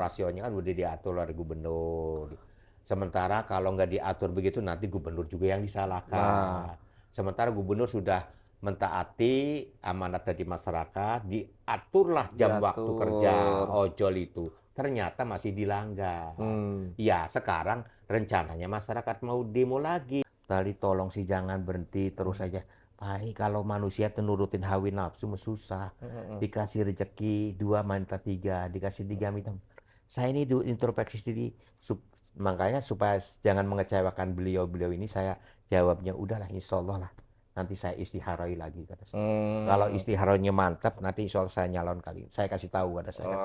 operasionalnya kan udah diatur oleh gubernur. Sementara kalau nggak diatur begitu nanti gubernur juga yang disalahkan. Sementara gubernur sudah mentaati amanat dari masyarakat, diaturlah jam waktu kerja diatur. ojol itu. Ternyata masih dilanggar. Ya, sekarang rencananya masyarakat mau demo lagi. Tadi tolong sih jangan berhenti terus aja. Pai, kalau manusia tuh nurutin hawa nafsu susah. Dikasih rezeki 2 minta 3, dikasih 3 minta. Saya ini introspeksi diri, makanya supaya jangan mengecewakan beliau-beliau ini, saya jawabnya udahlah insya Allah lah. Nanti saya istiharai lagi kata saya. Kalau istiharanya mantap, nanti insya Allah saya nyalon kali. Saya kasih tahu kata saya kan.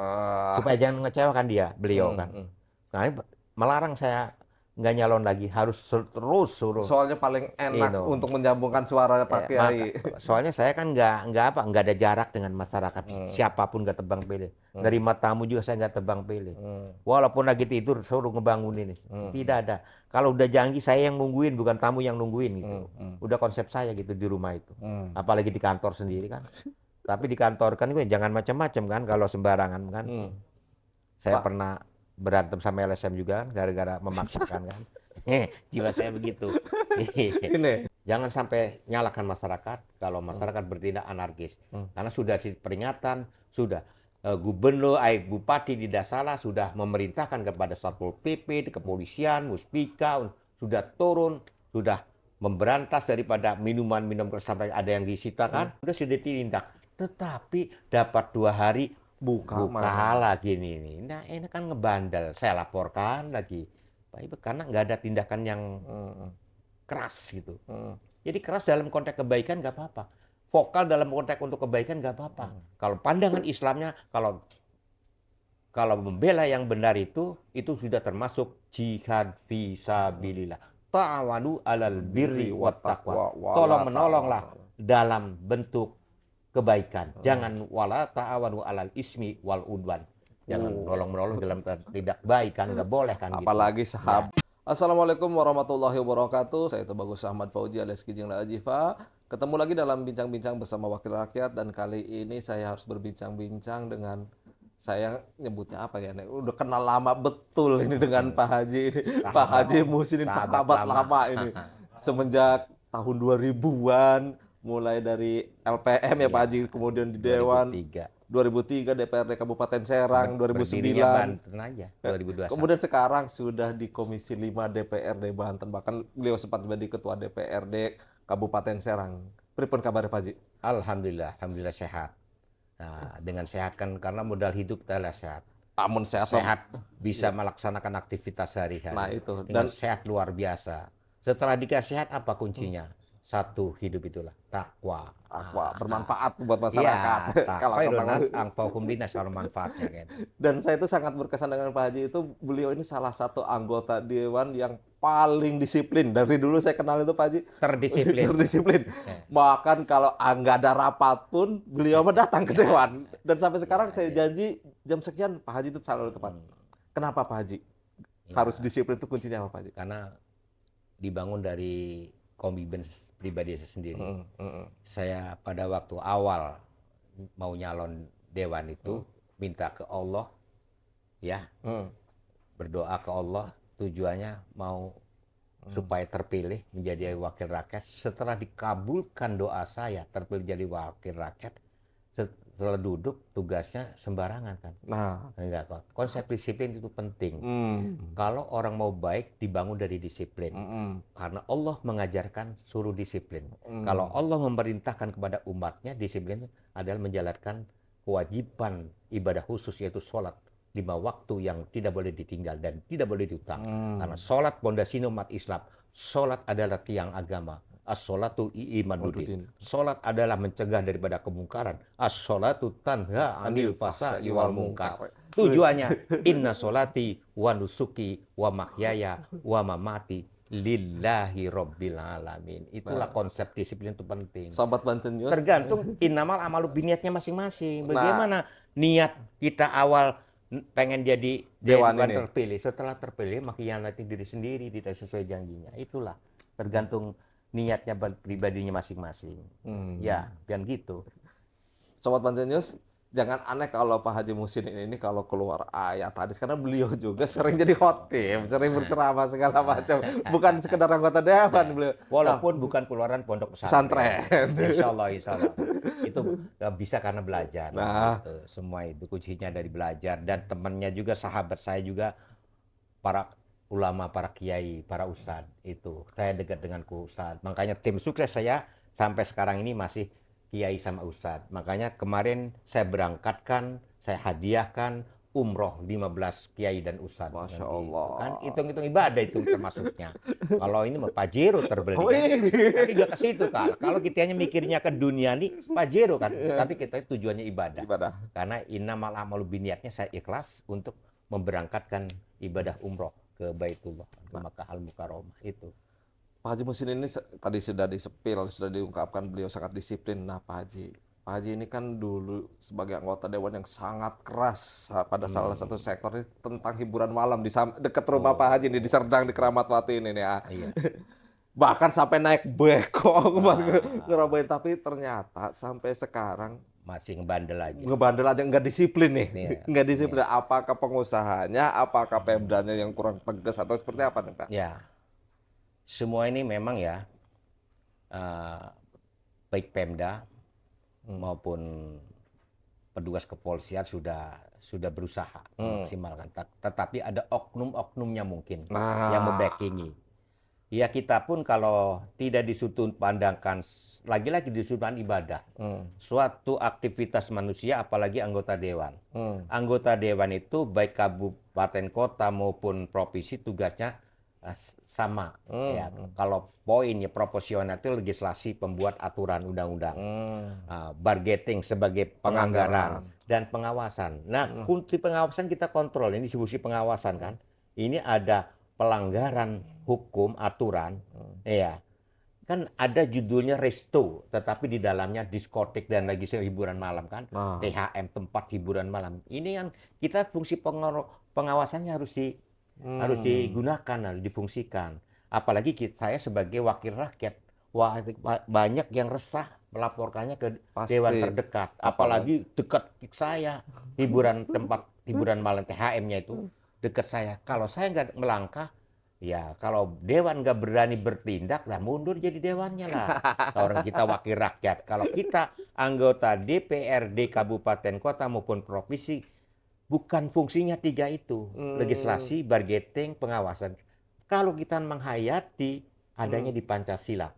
Supaya jangan mengecewakan dia, beliau kan. Nah, ini melarang saya nggak nyalon lagi, harus terus suruh. Soalnya paling enak untuk menyambungkan suara Pak Kiai. Soalnya saya kan nggak ada jarak dengan masyarakat, siapapun nggak tebang pilih. Dari matamu juga saya nggak tebang pilih. Walaupun lagi tidur suruh ngebangunin, tidak ada. Kalau udah janji saya yang nungguin, bukan tamu yang nungguin gitu. Udah konsep saya gitu di rumah itu. Apalagi di kantor sendiri kan. Tapi di kantor kan gue jangan macam-macam kan kalau sembarangan kan. Saya pernah berantem sama LSM juga kan, gara-gara memaksakan kan. Jiwa saya begitu. Ini. Jangan sampai nyalakan masyarakat kalau masyarakat bertindak anarkis. Karena sudah peringatan, sudah gubernur, bupati tidak salah, sudah memerintahkan kepada Satpol PP, kepolisian, Muspika, sudah turun, sudah memberantas daripada minuman keras sampai ada yang disitakan, sudah ditindak. Tetapi dapat 2 hari buka lagi nih. Nah, ini kan ngebandel. Saya laporkan lagi. Pak Ibu, karena nggak ada tindakan yang keras gitu. Jadi keras dalam konteks kebaikan nggak apa-apa. Vokal dalam konteks untuk kebaikan nggak apa-apa. Kalau pandangan Islamnya, kalau membela yang benar itu sudah termasuk jihad fisabilillah. Ta'awanu 'alal birri wat taqwa. Tolong menolonglah dalam bentuk kebaikan. Jangan wala ta'awanu 'alal ismi wal udwan. Jangan nolong-menolong dalam tidak baik kan, nggak boleh kan gitu. Apalagi sahabat. Assalamualaikum warahmatullahi wabarakatuh. Saya Bagus Ahmad Fauzi alias Kijing La Ajifa. Ketemu lagi dalam bincang-bincang bersama Wakil Rakyat, dan kali ini saya harus berbincang-bincang dengan, saya nyebutnya apa ya? Udah kenal lama betul ini dengan Pak Haji ini. Pak Haji Muhsin, sahabat lama ini. Semenjak tahun 2000-an, mulai dari LPM ya Pak Haji, kemudian di Dewan 2003 DPRD Kabupaten Serang, 2009 Banten aja, 2021. Kemudian sekarang sudah di Komisi 5 DPRD Banten, bahkan beliau sempat menjadi Ketua DPRD Kabupaten Serang. Pripun kabar Pak Haji? Alhamdulillah sehat. Nah, dengan sehat kan karena modal hidup kita adalah sehat. Amun Sehat bisa melaksanakan aktivitas sehari-hari. Nah itu. Dan sehat luar biasa. Setelah dikasih sehat apa kuncinya? Satu, hidup itulah takwa. Bermanfaat buat masyarakat. Kalau angfaukum dinas, kalau manfaatnya kan. Dan saya itu sangat berkesan dengan Pak Haji itu, beliau ini salah satu anggota dewan yang paling disiplin. Dari dulu saya kenal itu Pak Haji. Terdisiplin. Bahkan kalau nggak ada rapat pun beliau datang ke dewan. Dan sampai sekarang saya janji jam sekian Pak Haji itu selalu tepat. Kenapa Pak Haji harus disiplin, itu kuncinya apa Pak Haji? Karena dibangun dari komitmen pribadi saya sendiri. Saya pada waktu awal mau nyalon dewan itu minta ke Allah, ya, berdoa ke Allah, tujuannya mau supaya terpilih menjadi wakil rakyat. Setelah dikabulkan doa saya terpilih jadi wakil rakyat, setelah duduk tugasnya sembarangan kan. Enggak kok. Konsep disiplin itu penting. Kalau orang mau baik dibangun dari disiplin. Karena Allah mengajarkan suruh disiplin. Kalau Allah memerintahkan kepada umatnya, disiplin adalah menjalankan kewajiban ibadah khusus, yaitu sholat 5 waktu yang tidak boleh ditinggal dan tidak boleh diutang. Karena sholat pondasi umat Islam. Sholat adalah tiang agama. As-sholatu imaduddin. Sholat adalah mencegah daripada kemungkaran. As-sholatu tanha anil fahsya'i wal munkar. Tujuannya inna sholati wa nusuki wa mahyaya wa mamati lillahi rabbil alamin. Itulah konsep disiplin itu penting. Sobat Banten News. Tergantung innamal amalu biniatnya masing-masing. Bagaimana niat kita awal pengen jadi dewan terpilih, setelah terpilih mengkhianati diri sendiri, tidak sesuai janjinya. Itulah tergantung niatnya pribadinya masing-masing. Ya, kan gitu. Sobat Banten News, Jangan aneh kalau Pak Haji Muhsin ini kalau keluar ayat hadis, karena beliau juga sering jadi khotib, sering berceramah segala macam. Bukan sekedar anggota dewan Ya. beliau. Nah, Walaupun bukan keluaran pondok pesantren. pesantren. Insya Allah. Itu bisa karena belajar. Nah, Itu. Semua itu kuncinya dari belajar. Dan temannya juga, sahabat saya juga, para ulama, para kiai, para ustadz. Itu. Saya dekat dengan ustadz. Makanya tim sukses saya sampai sekarang ini masih kiai sama ustadz. Makanya kemarin saya berangkatkan, saya hadiahkan umroh 15 kiai dan ustadz. Masya Nanti itu kan Allah. hitung-hitung ibadah itu termasuknya. Kalau ini mah Pajero terbeli kan. Wih. Tapi gak ke situ Kak. Kalau kita hanya mikirnya ke dunia nih Pajero kan. Tapi kita tujuannya ibadah. Ibadah. Karena innamal a'malu binniyatnya saya ikhlas untuk memberangkatkan ibadah umroh ke Baitullah, ke Makkah Al-Mukarramah itu. Pak Haji Muhsin ini tadi sudah disepil, sudah diungkapkan beliau sangat disiplin. Nah, Pak Haji ini kan dulu sebagai anggota dewan yang sangat keras pada salah satu sektor ini tentang hiburan malam di dekat rumah Pak Haji ini di Serdang di Keramat Wati ini nih ya. Iya. Bahkan sampai naik beko buat ngerobohin, tapi ternyata sampai sekarang Masih ngebandel aja. ngebandel aja, nggak disiplin nih. Iya. Nggak disiplin. Apakah pengusahanya, apakah pemdanya yang kurang tegas atau seperti apa nih Pak? Ya, semua ini memang ya, baik Pemda maupun petugas kepolisian sudah berusaha memaksimalkan. Tetapi ada oknum-oknumnya mungkin yang membackingi. Ya kita pun kalau tidak disudut pandangkan, lagi-lagi disudut pandang ibadah, suatu aktivitas manusia apalagi anggota dewan. Anggota dewan itu baik kabupaten kota maupun provinsi tugasnya sama. Ya, kalau poinnya proporsional itu legislasi, pembuat aturan undang-undang, budgeting sebagai penganggaran dan pengawasan. Nah, kunci pengawasan kita kontrol, ini fungsi pengawasan kan. Ini ada pelanggaran hukum aturan, ya kan ada judulnya resto, tetapi di dalamnya diskotik dan lagi hiburan malam kan, THM tempat hiburan malam. Ini kan kita fungsi pengawasannya harus digunakan, harus difungsikan. Apalagi saya sebagai wakil rakyat, banyak yang resah melaporkannya ke dewan terdekat, apalagi dekat saya, tempat hiburan malam THM-nya itu dekat saya. Kalau saya nggak melangkah, ya kalau dewan nggak berani bertindak, lah mundur jadi dewannya lah. Orang kita wakil rakyat. Kalau kita anggota DPRD kabupaten kota maupun provinsi, bukan fungsinya tiga itu, legislasi, budgeting, pengawasan. Kalau kita menghayati adanya di Pancasila,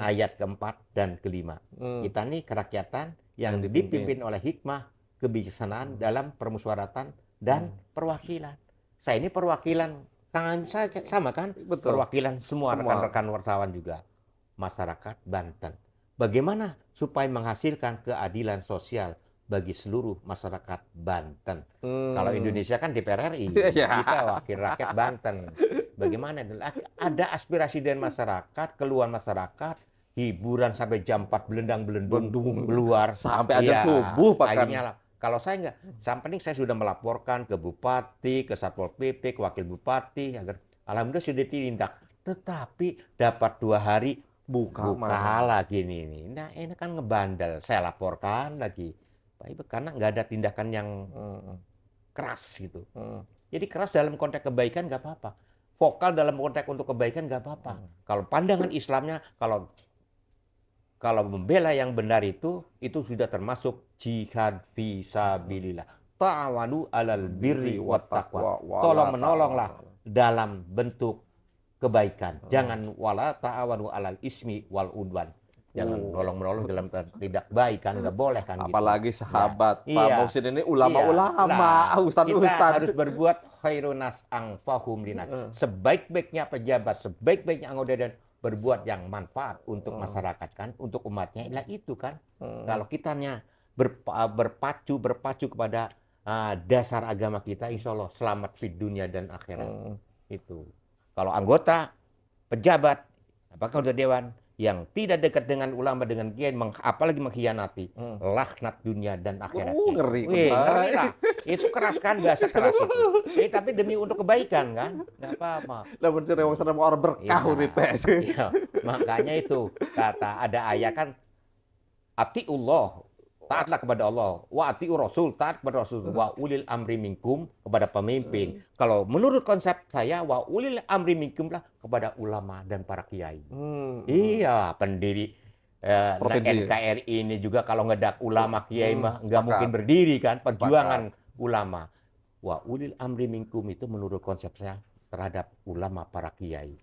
ayat keempat dan kelima. Kita nih kerakyatan yang dipimpin oleh hikmah, kebijaksanaan dalam permusyawaratan dan perwakilan. Saya ini perwakilan, tangan saya sama kan? Betul. Perwakilan semua rekan-rekan wartawan juga. Masyarakat Banten. Bagaimana supaya menghasilkan keadilan sosial bagi seluruh masyarakat Banten. Kalau Indonesia kan DPR RI, kita wakil rakyat Banten. Bagaimana? Ada aspirasi dari masyarakat, keluhan masyarakat, hiburan sampai jam 4 belendang-belendung keluar. Sampai aja subuh bahkan. Kalau saya enggak, sampai ini saya sudah melaporkan ke Bupati, ke Satpol PP, ke Wakil Bupati, agar alhamdulillah sudah ditindak. Tetapi dapat 2 hari buka lagi nih. Nah ini kan ngebandel, saya laporkan lagi. Karena nggak ada tindakan yang keras gitu. Jadi keras dalam konteks kebaikan nggak apa-apa. Vokal dalam konteks untuk kebaikan nggak apa-apa. Kalau pandangan Islamnya, kalau membela yang benar itu sudah termasuk jihad fisabilillah. Ta'awanu 'alal birri wat taqwa. Tolong menolonglah dalam bentuk kebaikan. Jangan wala ta'awanu 'alal ismi wal udwan. Jangan nolong-menolong dalam tidak baik kan, nggak boleh kan. Apalagi gitu. sahabat Pak Muhsin ini ulama-ulama, ustadz-ustadz. Kita harus berbuat khairunas angfahum linas. Sebaik-baiknya pejabat, sebaik-baiknya anggota dan berbuat yang manfaat untuk masyarakat kan, untuk umatnya. Lah itu kan. Kalau kitanya berpacu kepada dasar agama kita, insya Allah selamat di dunia dan akhirat. Itu. Kalau anggota, pejabat, apakah udah dewan yang tidak dekat dengan ulama, dengan kiai, apalagi mengkhianati, laknat dunia dan akhirat. Ngeri. Ngeri lah. Itu keras kan, bahasa keras itu. Tapi demi untuk kebaikan kan, nggak apa-apa. Lah mencari wong sana mau orang berkah di PS. Makanya itu kata ada ayat kan, atiullah taatlah kepada Allah. Wa atiur Rasul, taat kepada Rasul. Wa ulil amri minkum, kepada pemimpin. Kalau menurut konsep saya, wa ulil amri minkum lah kepada ulama dan para kiai. Iya, pendiri Provinsi. NKRI ini juga kalau ngedak ulama kiai mah nggak Sepakat. mungkin berdiri kan, perjuangan ulama. Wa ulil amri minkum itu menurut konsep saya terhadap ulama para kiai.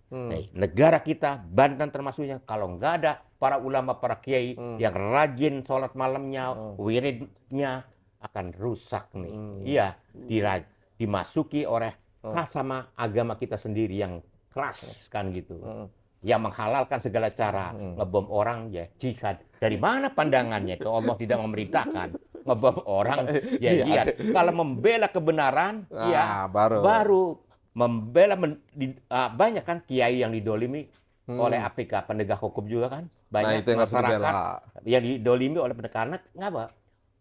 Negara kita, Banten termasuknya, kalau nggak ada para ulama, para kiai yang rajin sholat malamnya, wiridnya, akan rusak nih. Iya, dimasuki oleh sama agama kita sendiri yang keras kan gitu. Yang menghalalkan segala cara, ngebom orang ya jihad. Dari mana pandangannya itu? Allah tidak memerintahkan ngebom orang ya jihad. Kalau membela kebenaran, ya baru membela banyak kan kiai yang didolimi oleh APK, penegak hukum juga kan, banyak itu yang harus masyarakat dibela. yang didolimi oleh karena ngapa?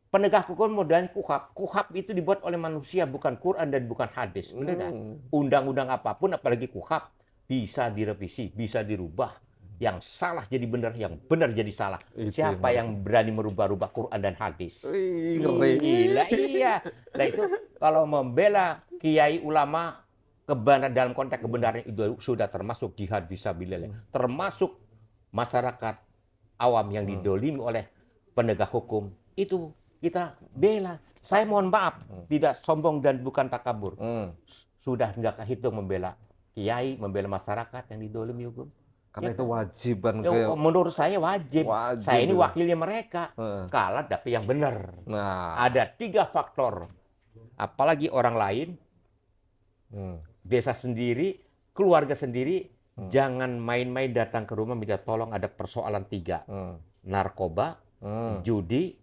Penegak hukum modalnya kuhab. Kuhab itu dibuat oleh manusia, bukan Quran dan bukan hadis. Benar nggak? Undang-undang apapun, apalagi kuhab, bisa direvisi, bisa dirubah. Yang salah jadi benar, yang benar jadi salah. Siapa yang berani merubah-rubah Quran dan hadis? Ngeri. Gila, iya. Nah itu kalau membela kiai ulama kebenaran dalam konteks kebenaran itu sudah termasuk jihad fisabilillah. Termasuk masyarakat awam yang didolimi oleh penegak hukum. Itu kita bela. Saya mohon maaf, tidak sombong dan bukan takabur. Sudah nggak kehitung membela kiai, membela masyarakat yang didolimi hukum. Karena itu wajiban. Menurut saya wajib. Saya ini wakilnya mereka. Kalah tapi yang benar. Ada 3 faktor. Apalagi orang lain, desa sendiri, keluarga sendiri, jangan main-main datang ke rumah minta tolong ada persoalan 3. Narkoba, judi,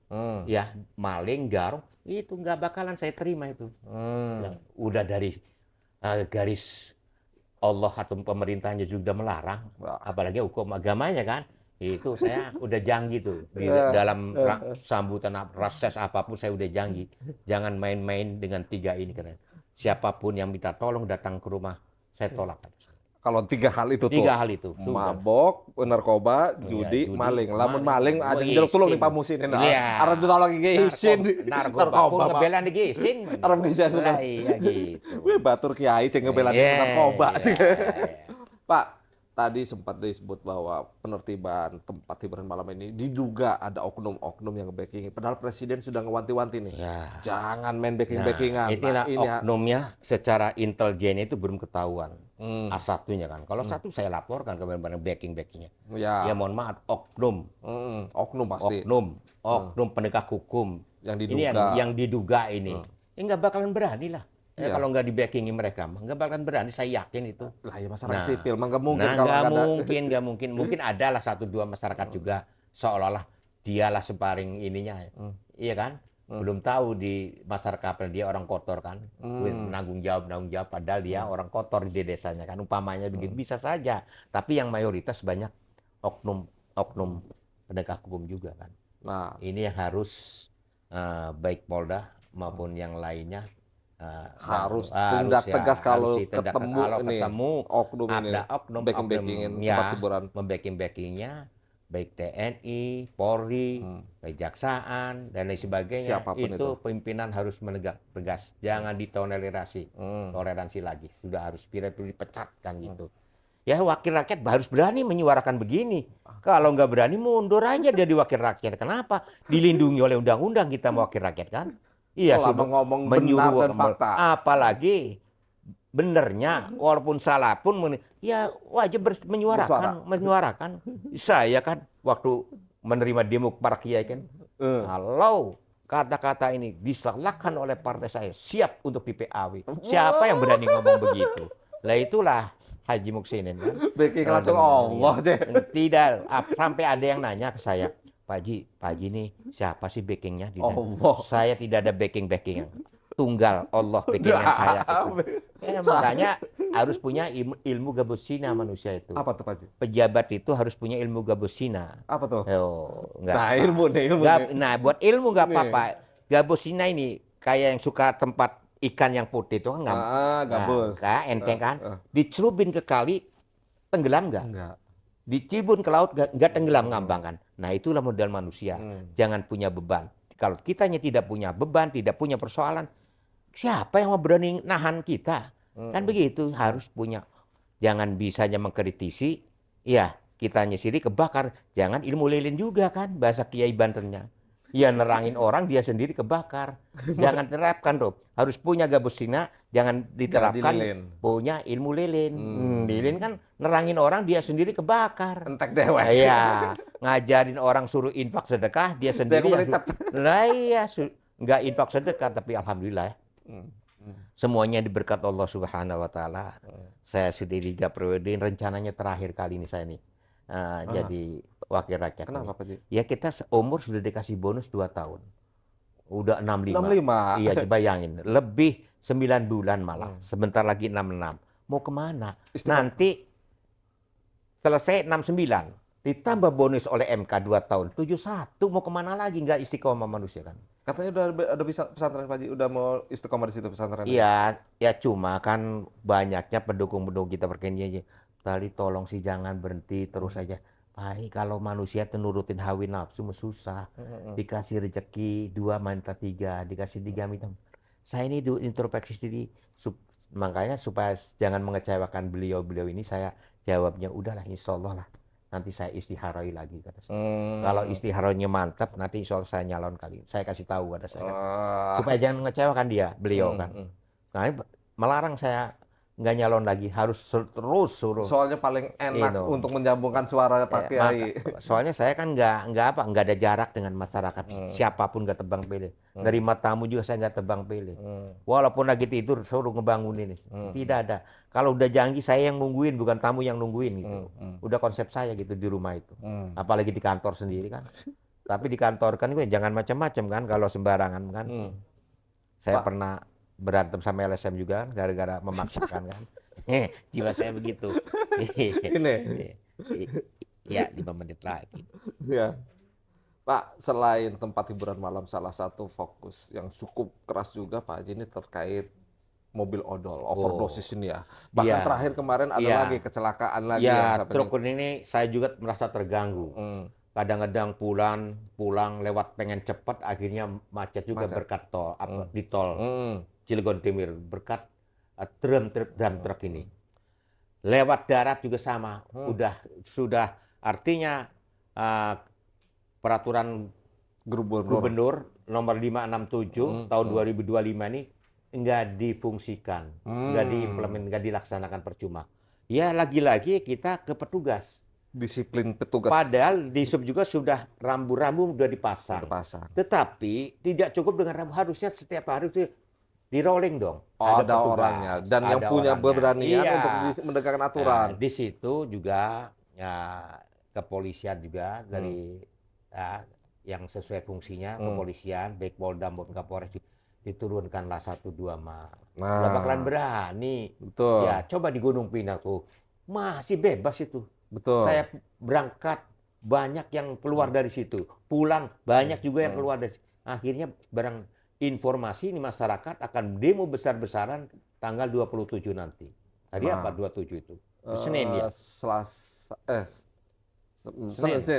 ya maling, garong, itu nggak bakalan saya terima itu. Udah dari garis Allah atau pemerintahnya juga melarang, apalagi hukum agamanya kan, itu saya udah janji tuh di dalam sambutan reses apapun saya udah janji, jangan main-main dengan 3 ini karena siapapun yang minta tolong datang ke rumah saya tolak. Kalau 3 hal itu 3 hal itu. Mabok, narkoba, judi, maling. Lamun maling aja jeruk tulung di pamusin. Arep ditolong isin. Narkoba pun ngebelan di isin. Arep bisa lah iya gitu. Wih, batur kiai ceng ngebelan narkoba. Pak, tadi sempat disebut bahwa penertiban tempat hiburan malam ini diduga ada oknum-oknum yang backing. Padahal presiden sudah ngewanti-wanti nih. Jangan main backing-backingan. Itulah oknumnya secara intelijen itu belum ketahuan. A1-nya kan. Kalau 1 saya laporkan ke backing-backingnya. Ya mohon maaf, oknum. Oknum pasti. Oknum penegak hukum. Yang diduga. Ini yang diduga ini. Ya nggak bakalan berani lah. Kalau nggak di-backingi mereka, nggak bakalan berani, saya yakin itu. Lah ya masyarakat sipil, nggak mungkin nggak mungkin. Mungkin adalah 1-2 masyarakat juga seolah-olah dialah sparring ininya. Iya kan? Belum tahu di masyarakat dia orang kotor kan. Nanggung jawab padahal dia orang kotor di desanya kan. Umpamanya begitu bisa saja. Tapi yang mayoritas banyak oknum penegak hukum juga kan. Nah, ini yang harus baik Polda maupun yang lainnya harus tindak tegas kalau ketemu oknum ini, ada oknum membacking-backingnya baik TNI, Polri, Kejaksaan dan lain sebagainya. Siapapun itu pimpinan harus menegak tegas, jangan ditoleransi lagi, sudah harus dipecat kan gitu. Ya wakil rakyat harus berani menyuarakan begini. Kalau nggak berani mundur aja jadi wakil rakyat. Kenapa? Dilindungi oleh undang-undang kita wakil rakyat kan. Iya, sudah ngomong benar dan fakta. Apalagi benernya, walaupun salah pun, ya wajib menyuarakan. Saya kan waktu menerima demo para kiai kan, kalau kata-kata ini disalahkan oleh partai saya, siap untuk di-PAW. Siapa yang berani ngomong begitu? Lah itulah Haji Muksinin kan. Backing langsung Allah. Tidak, sampai ada yang nanya ke saya, Pak Haji nih siapa sih backingnya? Saya tidak ada backing-backing. Tunggal Allah backingan saya. Makanya harus punya ilmu gabusina manusia itu. Apa tuh Pak Haji? Pejabat itu harus punya ilmu gabusina. Apa tuh? Ilmu. Nah, buat ilmu nggak apa-apa. Gabusina ini kayak yang suka tempat ikan yang putih itu kan gabus. Enteng kan? Dicelupin ke kali tenggelam nggak? Enggak. Dicibun ke laut nggak tenggelam ngambang kan. Nah itulah modal manusia. Jangan punya beban. kalau kitanya tidak punya beban, tidak punya persoalan, siapa yang mau berani nahan kita? Kan begitu, harus punya. Jangan bisanya mengkritisi, ya kitanya sendiri kebakar. Jangan ilmu lilin juga kan, bahasa Kiai Bantennya. Ya nerangin orang, dia sendiri kebakar. Jangan terapkan dong. Harus punya gabusina, jangan Jadi diterapkan lilin. punya ilmu lilin. Lilin kan nerangin orang, dia sendiri kebakar. Entek dewek. Iya, ngajarin orang suruh infak sedekah, dia sendiri yang melitat. lah iya, nggak infak sedekah, tapi alhamdulillah ya, semuanya diberkat Allah Subhanahu wa taala. Saya sudah 3 periode, rencananya terakhir kali ini saya nih jadi wakil rakyat. Kenapa Pak Ji? Ya kita seumur sudah dikasih bonus 2 tahun. Udah 65. 65. Iya, bayangin. Lebih 9 bulan malah. Sebentar lagi 66. Mau kemana? Nanti selesai 69. Ditambah bonus oleh MK 2 tahun. 71. Mau kemana lagi? Nggak istiqomah manusia kan. Katanya udah ada pesantren Pak Ji, udah mau istiqomah di situ pesantren. Iya, ya cuma kan banyaknya pendukung-pendukung kita berkenanya. Tadi tolong sih jangan berhenti terus aja. Pak, kalau manusia tuh nurutin hawa nafsu susah. Dikasih rezeki 2 minta 3, dikasih 3 minta. Saya ini introspeksi diri, makanya supaya jangan mengecewakan beliau-beliau ini, saya jawabnya udahlah, insya Allah lah. Nanti saya istiharai lagi kata saya. Kalau istiharanya mantap, nanti insya Allah saya nyalon kali. Saya kasih tahu kata saya. Supaya jangan mengecewakan dia, beliau kan. Nah, melarang saya nggak nyalon lagi, harus terus suruh. Soalnya paling enak untuk menyambungkan suara Pak Kiai. Soalnya saya kan nggak ada jarak dengan masyarakat. Siapapun nggak tebang pilih. Dari matamu juga saya nggak tebang pilih. Walaupun lagi tidur suruh ngebangunin. Tidak ada. Kalau udah janji saya yang nungguin, bukan tamu yang nungguin gitu. Udah konsep saya gitu di rumah itu. Apalagi di kantor sendiri kan. Tapi di kantor kan jangan macam-macam kan kalau sembarangan kan. Saya pernah berantem sama LSM juga gara-gara memaksakan kan. Jiwa saya begitu. Ini. Ya, 5 menit lagi. Ya. Pak, selain tempat hiburan malam, salah satu fokus yang cukup keras juga Pak Haji ini terkait mobil odol, overdosis ini ya. Bahkan terakhir kemarin ada lagi kecelakaan lagi. Ya, truk ini saya juga merasa terganggu. Kadang-kadang pulang lewat pengen cepat, akhirnya macet juga berkat tol, di tol Cilegon Timur, berkat drum truk ini. Lewat darat juga sama, sudah artinya peraturan gubernur nomor 567 tahun 2025 ini nggak difungsikan, nggak dilaksanakan percuma. Ya lagi-lagi kita ke petugas. Disiplin petugas. Padahal di sub juga sudah rambu-rambu sudah dipasang. Tetapi tidak cukup dengan rambu, harusnya setiap hari itu di rolling dong. Ada orangnya dan yang punya keberanian untuk menegakkan aturan. Di situ juga ya, kepolisian juga dari yang sesuai fungsinya, kepolisian, baik Polda maupun Kapolres diturunkanlah 1-2 mah. Nggak bakalan berani. Betul. Ya coba di Gunung Pinang tuh masih bebas itu. Betul. Saya berangkat banyak yang keluar dari situ, pulang banyak juga yang keluar dari. Akhirnya barang informasi ini masyarakat akan demo besar-besaran tanggal 27 nanti. Hari apa 27 itu? Senin ya?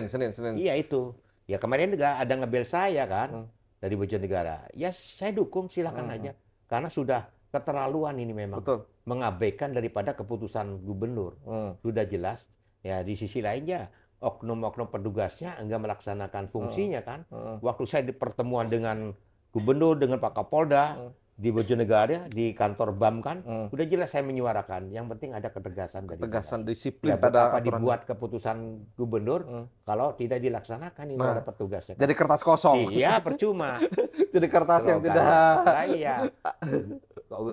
Senin. Iya itu. Ya kemarin juga ada ngebel saya kan dari Bojonegara. Ya saya dukung silakan aja. Karena sudah keterlaluan ini memang. Betul. Mengabaikan daripada keputusan gubernur. Sudah jelas. Ya di sisi lainnya oknum-oknum petugasnya enggak melaksanakan fungsinya kan. Waktu saya di pertemuan dengan gubernur, dengan Pak Kapolda di Bojonegara, di kantor BAM kan, udah jelas saya menyuarakan. Yang penting ada ketegasan disiplin ya, pada apa dibuat keputusan gubernur kalau tidak dilaksanakan ini ada petugasnya. Jadi kertas kosong. Iya, percuma. Jadi kertas yang tidak. Iya.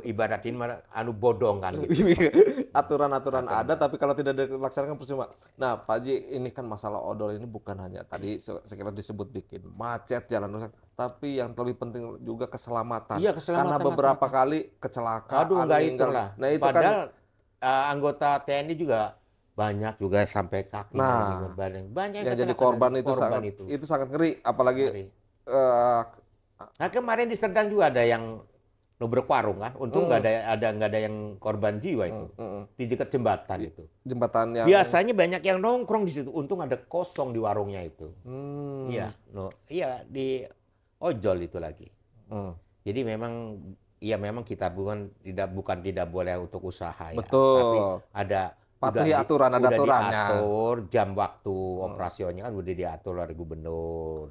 Ibaratin anu bodong kan gitu. Aturan-aturan ada tapi kalau tidak dilaksanakan percuma. Nah, Pak Haji, ini kan masalah odol ini bukan hanya tadi sekira disebut bikin macet jalan rusak, tapi yang lebih penting juga keselamatan. Iya, keselamatan. Karena beberapa kali kecelakaan. Aduh, enggak itulah. Nah, itu padahal anggota TNI juga banyak juga sampai kaki. Banyak yang jadi korban itu sangat ngeri, apalagi nah kemarin di Serdang juga ada yang berwarung kan, untung nggak ada yang korban jiwa itu di dekat jembatan itu. Jembatan yang biasanya banyak yang nongkrong di situ, untung ada kosong di warungnya itu. Iya, iya di ojol itu lagi. Hmm. Jadi memang ya memang kita bukan tidak boleh untuk usaha ya, tapi Betul. ada Patuhi aturan, ada udah aturannya. diatur jam waktu Hmm. operasionalnya kan udah diatur oleh gubernur.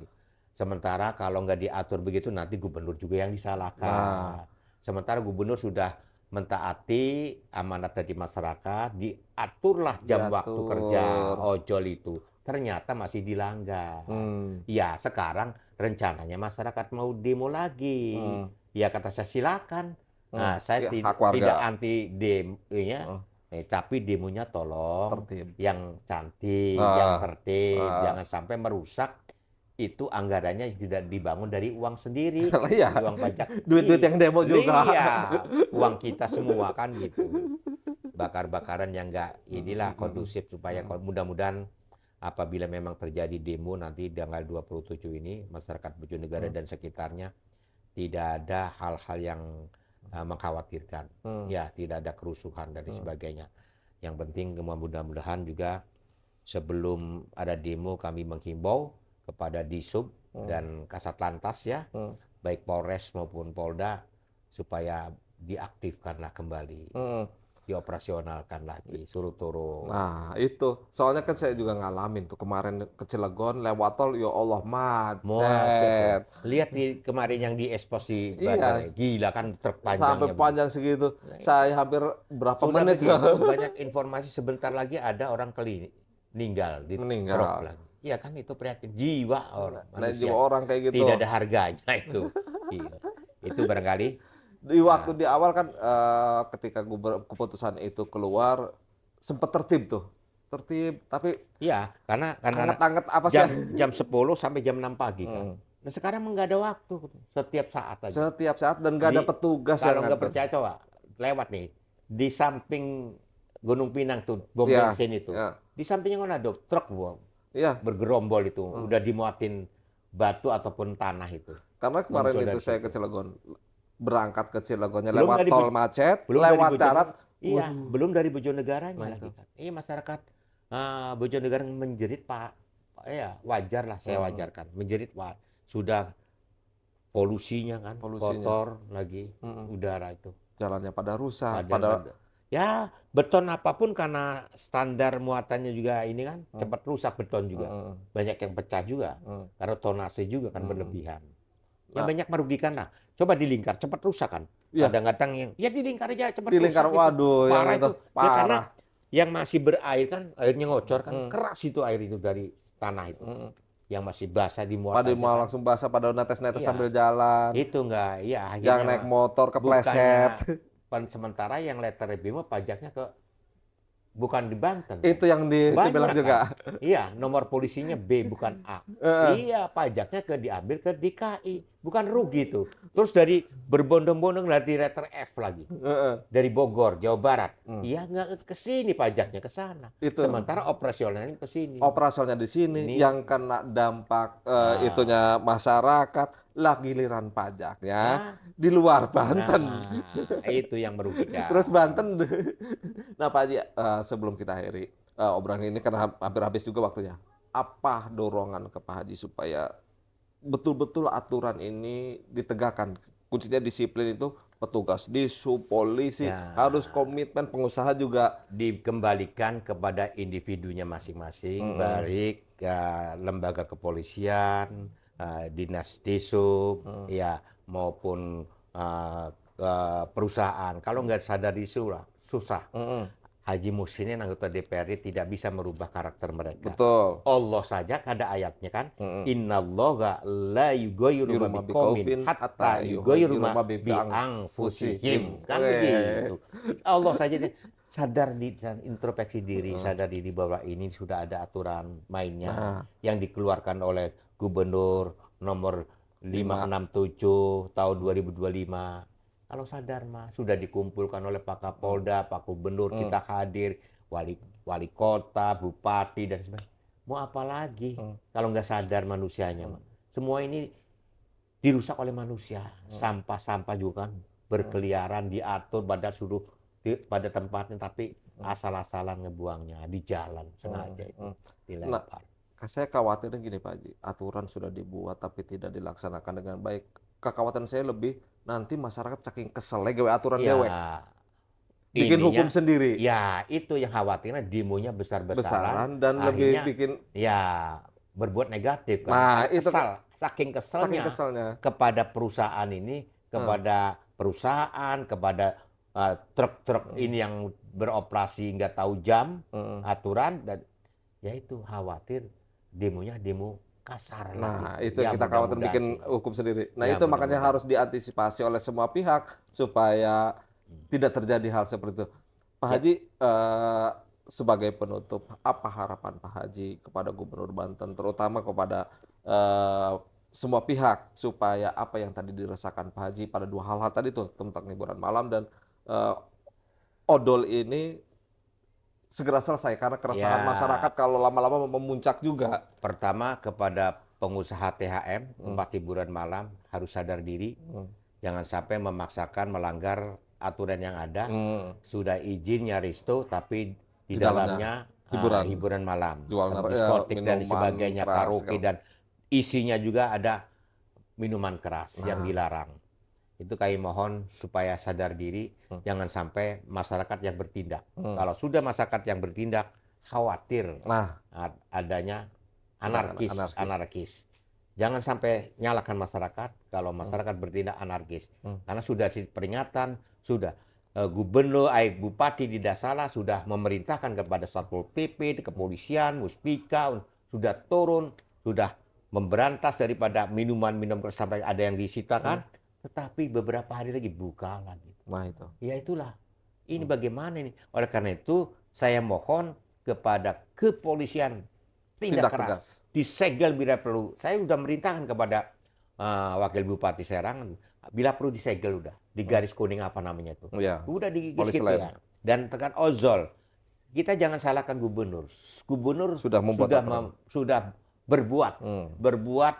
Sementara kalau nggak diatur begitu nanti gubernur juga yang Nah, disalahkan. Sementara gubernur sudah mentaati amanat dari masyarakat, diaturlah jam waktu kerja diatur. ojol itu. Ternyata masih dilanggar. Hmm. Ya sekarang rencananya masyarakat mau demo lagi. Hmm. Ya kata saya silakan. Hmm. Nah, saya Ya, hak warga. tidak anti demo ya, Hmm. tapi demonya tolong Tertib. yang cantik, yang Ah, tertib, ah. jangan sampai merusak itu anggarannya tidak dibangun dari uang sendiri, Iya, dari uang pajak. duit-duit yang demo juga. Iya, uang kita semua kan gitu. Bakar-bakaran yang enggak inilah kondusif supaya mudah-mudahan apabila memang terjadi demo nanti tanggal 27 ini masyarakat Bojonegara dan sekitarnya tidak ada hal-hal yang mengkhawatirkan. Ya, tidak ada kerusuhan dan sebagainya. Yang penting mudah-mudahan juga sebelum ada demo kami menghimbau kepada Disub dan Kasat Lantas ya, baik Polres maupun Polda supaya diaktifkanlah kembali, dioperasionalkan lagi, suruh turun. Nah, itu. Soalnya kan saya juga ngalamin tuh kemarin ke Cilegon lewat tol, ya Allah Macet tuh. macet. Lihat kemarin yang diekspos di Iya, Bandung, gila kan truk sampai panjangnya begitu. panjang segitu. Saya hampir berapa Sudah menit begitu banyak informasi sebentar lagi ada orang meninggal di truk meninggal. lagi. Iya kan itu prihatin jiwa orang Dan juga manusia. orang kayak gitu. Tidak ada harganya itu. Iya. Itu barangkali Di waktu di awal kan ketika keputusan itu keluar sempat tertib tuh. Tertib, tapi iya karena anget-anget apa sih? jam 10 sampai jam 6 pagi kan. Hmm. Nah sekarang nggak ada waktu setiap saat aja. Setiap saat dan nggak ada petugas yang Kalau nggak ngatur. percaya coba lewat nih di samping Gunung Pinang tuh bom Iya, bensin itu. ya, Di sampingnya kan ada truk iya. bergerombol itu udah dimuatin batu ataupun tanah itu. Karena kemarin Muncul itu dari saya ke situ. Cilegon, berangkat ke Cilegonnya Belum lewat dari tol macet, belum dari lewat darat. iya, Waduh, belum dari Bojonegaranya nah lagi itu. kan. Iya masyarakat Bojonegara menjerit Pak. Ya wajar lah saya wajarkan. Menjerit Pak. Sudah polusinya kan Polusinya, kotor lagi udara itu. jalannya pada rusak, Pada ya beton apapun karena standar muatannya juga ini kan cepat rusak beton juga. Banyak yang pecah juga karena tonase juga kan berlebihan. Ya Nah, banyak merugikan lah. Coba dilingkar cepat rusak kan. iya, Kadang-kadang yang ya dilingkar aja cepat di rusak lingkar, itu. waduh, yang Parah itu itu. Ya karena parah. yang masih berair kan airnya ngocor kan keras itu air itu dari tanah itu. Yang masih basah dimuat Pada aja mau kan. langsung basah, pada netes-netes Iya. sambil jalan. Itu enggak, ya Yang akhirnya naik motor kepleset. bukannya sementara yang letter B mah pajaknya bukan di Banten. Itu yang saya bilang Banyak juga. kan. Iya, nomor polisinya B bukan A. Iya, pajaknya diambil ke DKI. Bukan rugi tuh. Terus dari berbondong-bondong dari letter F lagi. Dari Bogor, Jawa Barat. Iya, nggak ke sini pajaknya ke sana. Itu. Sementara operasionalnya ke sini. Operasionalnya di sini, Ini yang kena dampak itunya masyarakat, lah giliran pajaknya di luar Banten. itu yang merugikan. Terus Banten, nah Pak Haji, sebelum kita akhiri obrolan ini karena hampir habis juga waktunya. Apa dorongan ke Pak Haji supaya betul-betul aturan ini ditegakkan? Kuncinya disiplin itu petugas Disub, polisi, harus komitmen, pengusaha juga. Dikembalikan kepada individunya masing-masing, baik lembaga kepolisian, dinas Disub, ya maupun perusahaan. Kalau nggak sadar isu lah, susah. Haji Muhsinin anggota DPRD tidak bisa merubah karakter mereka. Betul. Allah saja ada ayatnya kan. Innallaha la yughayyiru ma biqaumin hatta yughayyiru ma bi anfusihim. Kan begitu. Allah saja sadar dan introspeksi diri, sadar diri bahwa ini sudah ada aturan mainnya yang dikeluarkan oleh Gubernur nomor 567 tahun 2025. Kalau sadar mah sudah dikumpulkan oleh Pak Kapolda, Pak Gubernur, kita hadir, wali kota, bupati dan sebagainya. Mau apa lagi kalau nggak sadar manusianya? Semua ini dirusak oleh manusia. Sampah-sampah juga kan berkeliaran, diatur, pada tempatnya, tapi asal-asalan ngebuangnya di jalan sengaja itu dilempar. Saya khawatirnya gini Pak Haji, aturan sudah dibuat tapi tidak dilaksanakan dengan baik. Kekhawatiran saya lebih nanti masyarakat saking keselnya gawe aturan Ya, dewek, bikin hukum ininya sendiri, ya itu yang khawatirnya demonya besar-besaran, besaran dan lebih akhirnya bikin, ya berbuat negatif kan. nah Karena itu kan saking saking keselnya keselnya. kepada perusahaan ini, Heeh, kepada perusahaan, kepada truk-truk mhm, ini yang beroperasi nggak tahu jam, mhm. aturan, dan ya itu khawatir demonya demo kasar lah Nah, gitu. itu yang Ya kita khawatir mudah-mudahan bikin sih. hukum sendiri. Nah, Ya itu makanya mudah-mudahan. harus diantisipasi oleh semua pihak supaya Hmm. tidak terjadi hal seperti itu. Pak Siap. Haji, sebagai penutup, apa harapan Pak Haji kepada Gubernur Banten, terutama kepada semua pihak, supaya apa yang tadi dirasakan Pak Haji pada dua hal-hal tadi tuh, tentang hiburan malam dan eh, odol ini segera selesai, karena keresahan Ya, masyarakat kalau lama-lama memuncak juga. pertama kepada pengusaha THM, Hmm, tempat hiburan malam, harus sadar diri. hmm, Jangan sampai memaksakan melanggar aturan yang ada. hmm. Sudah izin resto, tapi di Di dalamnya dalamnya hiburan, hiburan malam, jual diskotik dan minuman sebagainya, keras karaoke, segala. dan isinya juga ada minuman keras yang Nah, dilarang. Itu kami mohon supaya sadar diri, hmm, jangan sampai masyarakat yang bertindak. hmm. Kalau sudah masyarakat yang bertindak, khawatir Nah, adanya tindakan anarkis, anarkis. anarkis. Jangan sampai nyalakan masyarakat kalau Hmm, masyarakat bertindak anarkis. hmm, Karena sudah peringatan, sudah bupati tidak salah, sudah memerintahkan kepada Satpol PP, kepolisian, Muspika, sudah turun, sudah memberantas daripada minuman-minum keras sampai ada yang hmm. disitakan. Tetapi beberapa hari lagi buka lagi. Nah itu. Ya itulah. Ini Hmm. bagaimana ini? Oleh karena itu, saya mohon kepada kepolisian tindak Tindak keras, tegas. disegel bila perlu. Saya sudah merintahkan kepada Wakil Bupati Serang, bila perlu disegel udah, di Hmm. garis kuning apa namanya itu. Ya, Udah di garis polis gitu lain ya. Dan tekan ozol. Kita jangan salahkan gubernur. Gubernur sudah membuat aturan. sudah berbuat Hmm,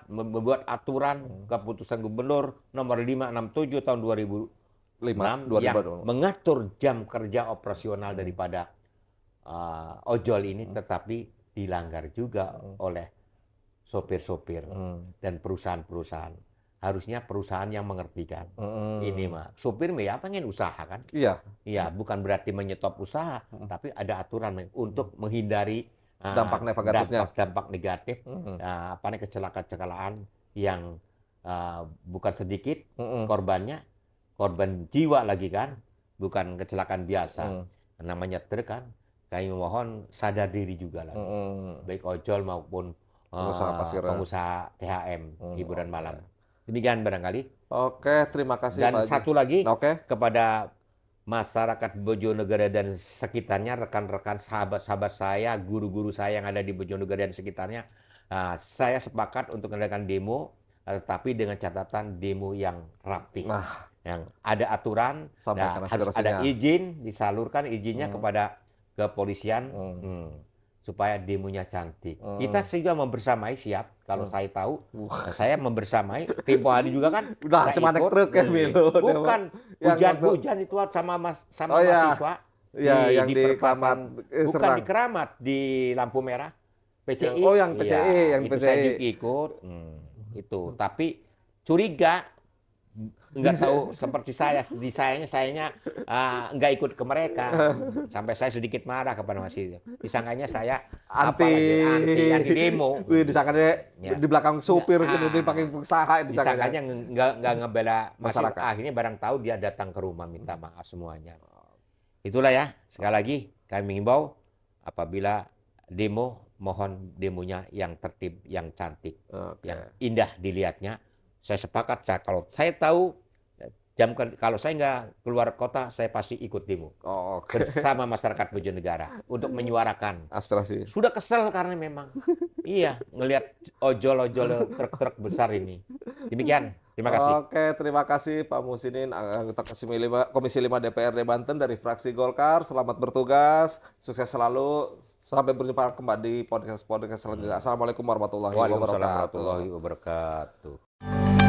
membuat aturan hmm. keputusan gubernur nomor 567 tahun 5, 2006 yang 2000. mengatur jam kerja operasional Hmm, daripada ojol ini, hmm, tetapi dilanggar juga hmm, oleh sopir-sopir hmm, dan perusahaan-perusahaan. Harusnya perusahaan yang mengertikan. Ini hmm. mah sopir mah ya pengen usaha kan? Iya. Iya, bukan berarti menyetop usaha, Hmm. tapi ada aturan untuk menghindari Dampak negatifnya. dampak-dampak negatif, Hmm, apa nih, kecelakaan yang bukan sedikit hmm, korbannya, korban jiwa lagi kan, bukan kecelakaan biasa. hmm, Namanya truk kan. Kami mohon sadar diri juga lagi, hmm. baik ojol maupun Pengusaha parkir. pengusaha THM, hiburan Oke. malam. Demikian barangkali. Oke, terima kasih Dan Pak Haji. satu lagi Oke. kepada masyarakat Bojonegara dan sekitarnya, rekan-rekan, sahabat-sahabat saya, guru-guru saya yang ada di Bojonegara dan sekitarnya, saya sepakat untuk mengadakan demo, tetapi dengan catatan demo yang rapi, Nah, yang ada aturan, sampaikan harus ada aspirasinya. izin, disalurkan izinnya Hmm, kepada kepolisian, hmm, supaya demonya cantik. Kita hmm, juga membersamai, siap. Kalau hmm. saya tahu, Wah, saya membersamai. Tempo hari juga kan udah saya semanek ikut. truk ya Milo. Bukan Yang waktu, hujan-hujan itu sama oh ya, mahasiswa ya yang di di Keramat perempatan, bukan di Serang. Keramat, di lampu merah Yang, PCI. oh yang Iya, PCI, yang itu saya PCI. juga ikut. Itu, tapi curiga, nggak tahu seperti sayanya nggak ikut ke mereka, sampai saya sedikit marah kepada mahasiswa. Disangkanya saya apa Anti, lagi, anti demo. wih, disangkanya Ya. di belakang supir, Ah, kemudian pakai usaha, disangkanya disangkanya nggak ngebela mahasiswa. masyarakat. Akhirnya barang tahu dia datang ke rumah minta maaf semuanya. Itulah ya, sekali lagi kami mengimbau, apabila demo, mohon demonya yang tertib, yang cantik, Oke. yang indah dilihatnya. Saya sepakat, kalau saya tahu kalau saya nggak keluar kota, saya pasti ikut demo Oh, oke. bersama masyarakat Bojonegara untuk menyuarakan. Aspirasi. Sudah kesel karena memang iya ngelihat ojol-ojol truk-truk besar ini. Demikian, terima kasih. Oke, terima kasih Pak Musinin, anggota Komisi 5 DPRD Banten dari fraksi Golkar. Selamat bertugas, sukses selalu. Sampai berjumpa kembali di podcast selanjutnya. Assalamualaikum warahmatullahi Waalaikumsalam wabarakatuh. warahmatullahi wabarakatuh.